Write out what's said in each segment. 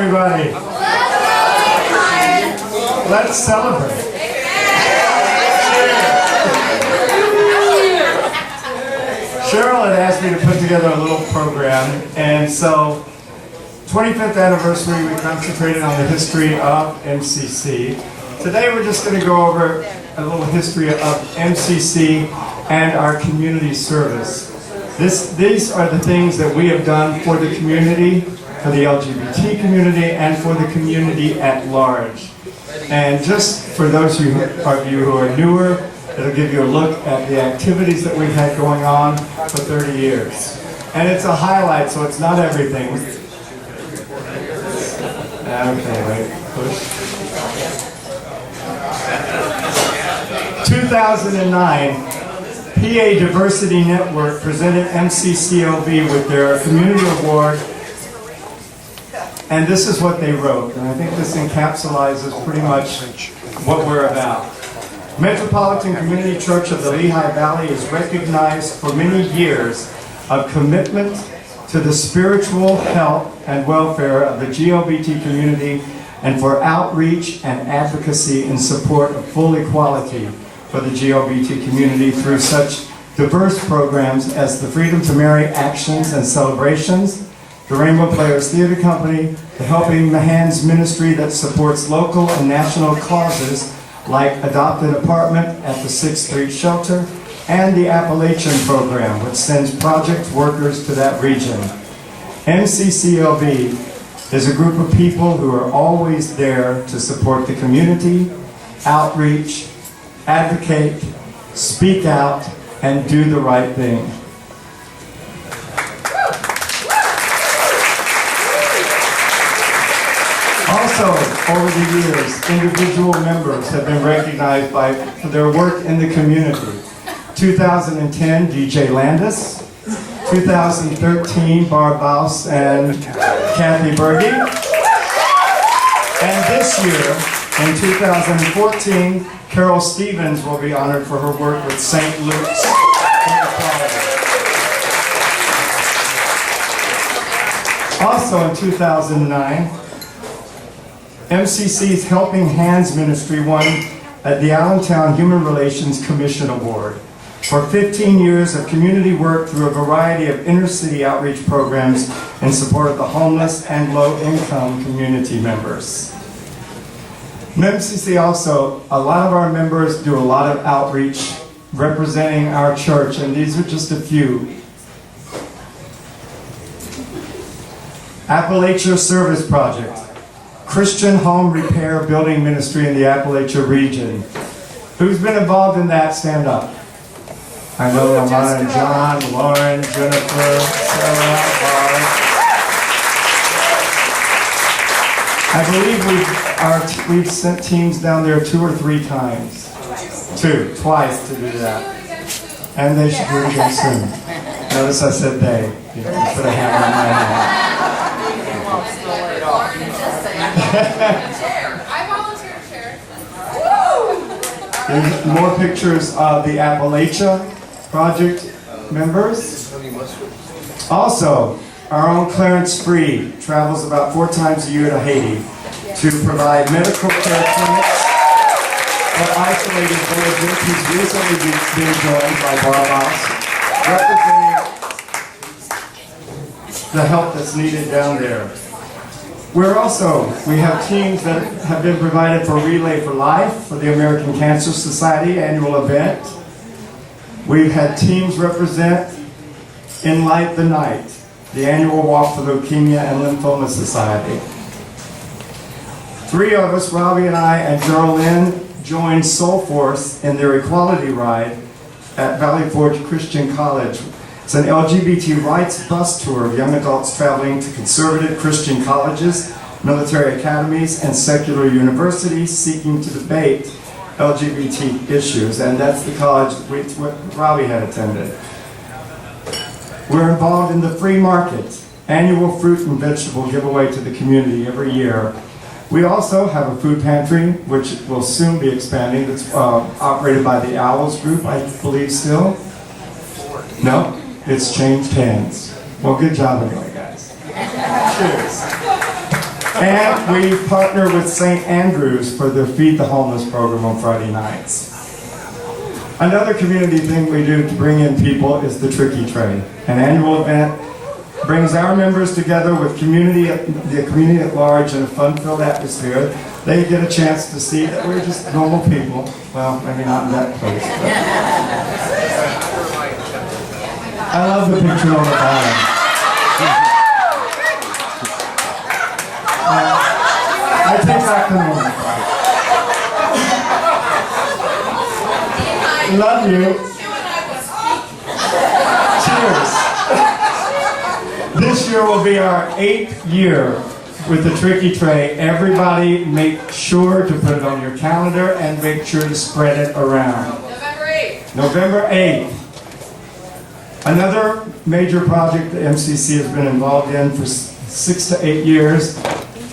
everybody. Let's celebrate. Cheryl had asked me to put together a little program, and so 25th anniversary, we concentrated on the history of MCC. Today we're just going to go over a little history of MCC and our community service. These are the things that we have done for the community, for the LGBT community, and for the community at large. And just for those of you who are newer, it'll give you a look at the activities that we've had going on for 30 years. And it's a highlight, so it's not everything. Okay, wait, push. 2009, PA Diversity Network presented MCCLV with their community award, and this is what they wrote, and I think this encapsulates pretty much what we're about. Metropolitan Community Church of the Lehigh Valley is recognized for many years of commitment to the spiritual health and welfare of the LGBT community and for outreach and advocacy in support of full equality for the LGBT community through such diverse programs as the Freedom to Marry Actions and Celebrations, the Rainbow Players Theater Company, the Helping Hands Ministry that supports local and national causes like Adopted Apartment at the 6th Street Shelter, and the Appalachian Program, which sends project workers to that region. MCCLV is a group of people who are always there to support the community, outreach, advocate, speak out, and do the right thing. Also, over the years, individual members have been recognized for their work in the community. 2010, DJ Landis. 2013, Barb Baus and Kathy Berge. And this year, in 2014, Carol Stevens will be honored for her work with St. Luke's. Also in 2009, MCC's Helping Hands Ministry won the Allentown Human Relations Commission Award for 15 years of community work through a variety of inner-city outreach programs in support of the homeless and low-income community members. MCC also, a lot of our members do a lot of outreach representing our church, and these are just a few. Appalachia Service Project, Christian Home Repair Building Ministry in the Appalachia region. Who's been involved in that? Stand up. I know Lamont and John, Lauren, Jennifer, Sarah, Barb. I believe we've sent teams down there 2 or 3 times. Twice to do that. And they should do it again soon. Notice I said they. You know, put a hammer on my hand. I volunteer chair. There's more pictures of the Appalachia Project members. Also, our own Clarence Free travels about 4 times a year to Haiti to provide medical care clinics for isolated villagers. He's recently been joined by Barb Baus, representing the help that's needed down there. We have teams that have been provided for Relay for Life for the American Cancer Society annual event. We've had teams represent In Light the Night, the annual walk for Leukemia and Lymphoma Society. 3 of us, Robbie and I and Geraldine, joined Soul Force in their equality ride at Valley Forge Christian College. It's an LGBT rights bus tour of young adults traveling to conservative Christian colleges, military academies, and secular universities seeking to debate LGBT issues, and that's the college Robbie had attended. We're involved in the Free Market, annual fruit and vegetable giveaway to the community every year. We also have a food pantry, which will soon be expanding. It's operated by the Owls Group, I believe still. No? It's changed hands. Well, good job anyway, guys. Cheers. And we partner with St. Andrews for their Feed the Homeless program on Friday nights. Another community thing we do to bring in people is the Tricky Tray. An annual event brings our members together with the community at large in a fun-filled atmosphere. They get a chance to see that we're just normal people. Well, maybe not in that place. I love the picture on the bottom. I take back the moment. Love you. Cheers. This year will be our 8th year with the Tricky Tray. Everybody make sure to put it on your calendar and make sure to spread it around. November 8th. November 8th. Another major project the MCC has been involved in for 6 to 8 years,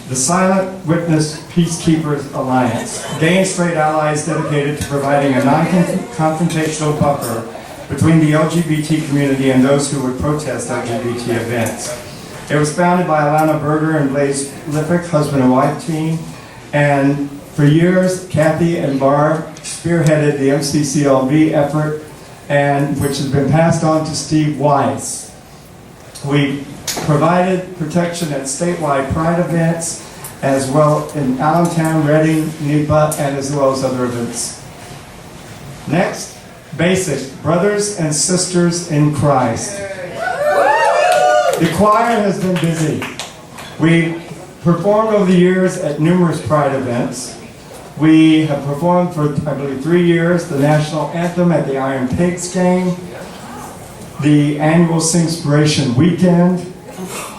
the Silent Witness Peacekeepers Alliance. Gay and straight allies dedicated to providing a non-confrontational buffer between the LGBT community and those who would protest LGBT events. It was founded by Alana Berger and Blaze Lippick, husband and wife team, and for years, Kathy and Barb spearheaded the MCCLV effort, and which has been passed on to Steve Weiss. We provided protection at statewide pride events, as well in Allentown, Reading, NEPA, and as well as other events. Next, basic, brothers and sisters in Christ. The choir has been busy. We performed over the years at numerous pride events. We have performed for, I believe, 3 years, the national anthem at the Iron Pigs game, the annual Singspiration Weekend,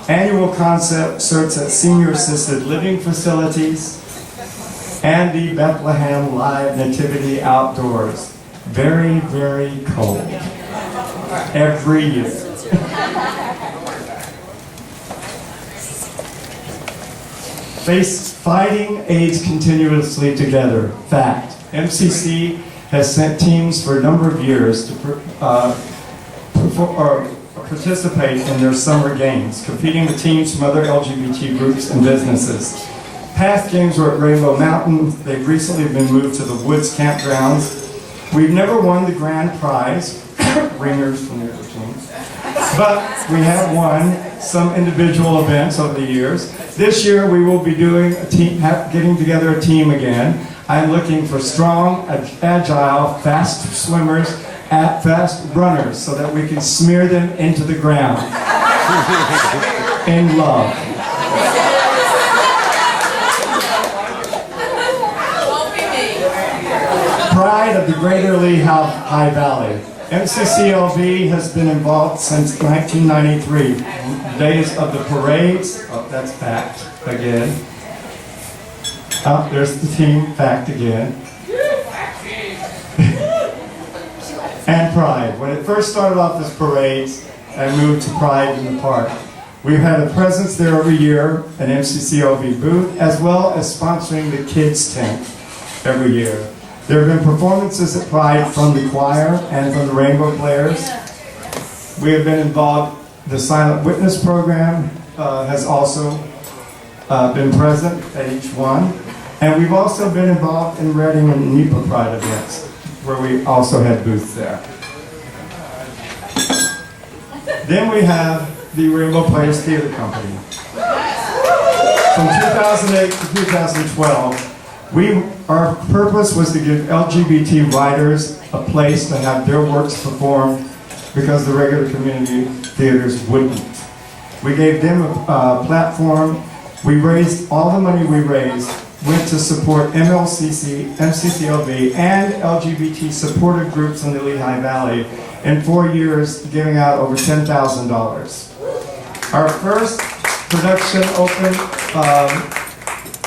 annual concerts at senior assisted living facilities, and the Bethlehem Live Nativity Outdoors. Very, very cold. Every year. Fighting AIDS continuously together. Fact. MCC has sent teams for a number of years to participate in their summer games, competing with teams from other LGBT groups and businesses. Past games were at Rainbow Mountain. They've recently been moved to the Woods campgrounds. We've never won the grand prize, ringers from the other teams, but we have won some individual events over the years. This year we will be doing a team, getting together a team again. I'm looking for strong, agile, fast swimmers, fast runners, so that we can smear them into the ground in love. Pride of the Greater Lehigh Valley. MCCLV has been involved since 1993. Days of the parades. Oh, that's fact again. Oh, there's the team, fact again. And Pride. When it first started off as parades, I moved to Pride in the Park. We've had a presence there every year, an MCCLV booth, as well as sponsoring the kids tent every year. There have been performances at Pride from the choir and from the Rainbow Players. We have been involved, the Silent Witness program has also been present at each one. And we've also been involved in Reading and NEPA Pride events, where we also had booths there. Then we have the Rainbow Players Theater Company. From 2008 to 2012, our purpose was to give LGBT writers a place to have their works performed because the regular community theaters wouldn't. We gave them a platform. We raised all the money we raised went to support MCCLV and LGBT supported groups in the Lehigh Valley in 4 years, giving out over $10,000. Our first production opened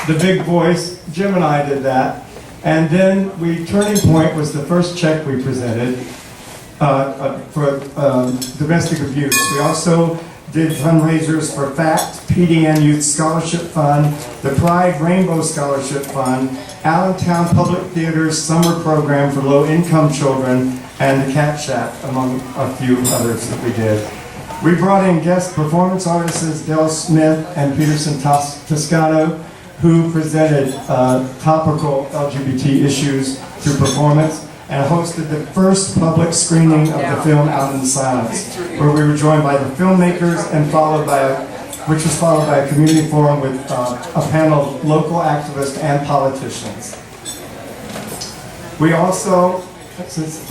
The Big Voice. Jim and I did that. And then Turning Point was the first check we presented for domestic abuse. We also did fundraisers for FACT, PDN Youth Scholarship Fund, the Pride Rainbow Scholarship Fund, Allentown Public Theater's summer program for low-income children, and the Cat Shack, among a few others that we did. We brought in guest performance artists Dale Smith and Peterson Toscano, who presented topical LGBT issues through performance, and hosted the first public screening of the film Out in the Silence, where we were joined by the filmmakers and which was followed by a community forum with a panel of local activists and politicians. We also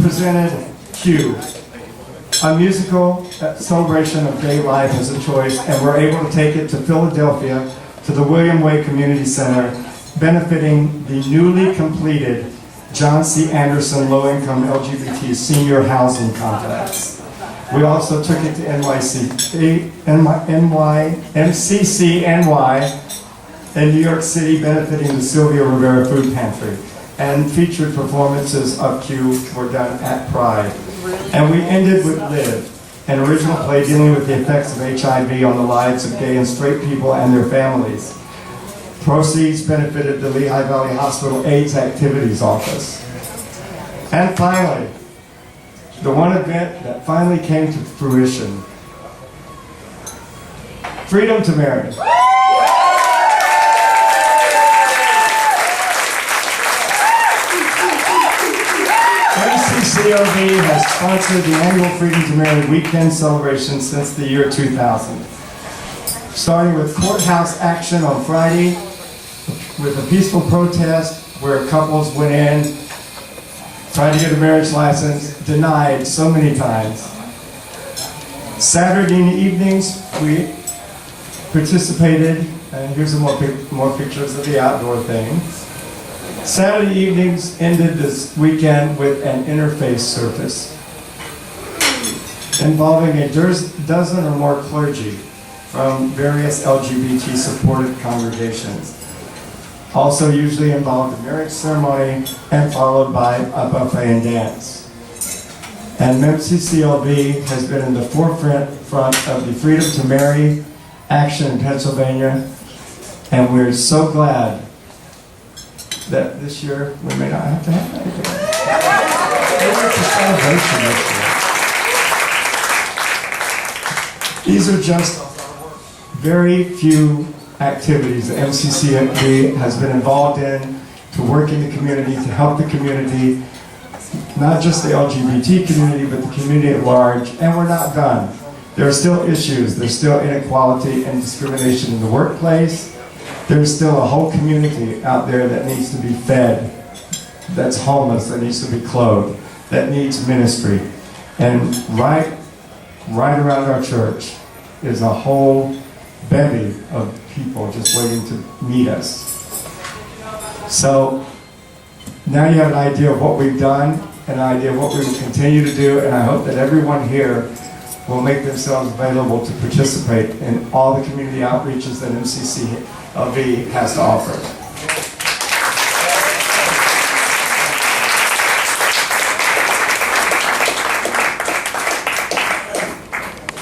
presented Q, a musical celebration of gay life as a choice, and we're able to take it to Philadelphia, to the William Way Community Center, benefiting the newly completed John C. Anderson Low-Income LGBT Senior Housing Complex. We also took it to MCCNY in New York City, benefiting the Sylvia Rivera Food Pantry. And featured performances of Q were done at Pride. And we ended with Live, an original play dealing with the effects of HIV on the lives of gay and straight people and their families. Proceeds benefited the Lehigh Valley Hospital AIDS Activities Office. And finally, the one event that finally came to fruition, Freedom to Marry. MCCLV has sponsored the annual Freedom to Marry weekend celebration since the year 2000. Starting with courthouse action on Friday, with a peaceful protest where couples went in, tried to get a marriage license, denied so many times. Saturday evenings, we participated, and here's some more pictures of the outdoor thing. Saturday evenings ended this weekend with an interfaith service involving a dozen or more clergy from various LGBT-supported congregations. Also usually involved a marriage ceremony and followed by a buffet and dance. And MCCLV has been in the forefront of the Freedom to Marry action in Pennsylvania, and we're so glad that this year we may not have to have that again. These are just very few activities that MCCLV has been involved in to work in the community, to help the community, not just the LGBT community, but the community at large. And we're not done. There are still issues. There's still inequality and discrimination in the workplace. There's still a whole community out there that needs to be fed, that's homeless, that needs to be clothed, that needs ministry. And right around our church is a whole bevy of people just waiting to meet us. So now you have an idea of what we've done, an idea of what we will continue to do, and I hope that everyone here will make themselves available to participate in all the community outreaches that MCCLV has to offer.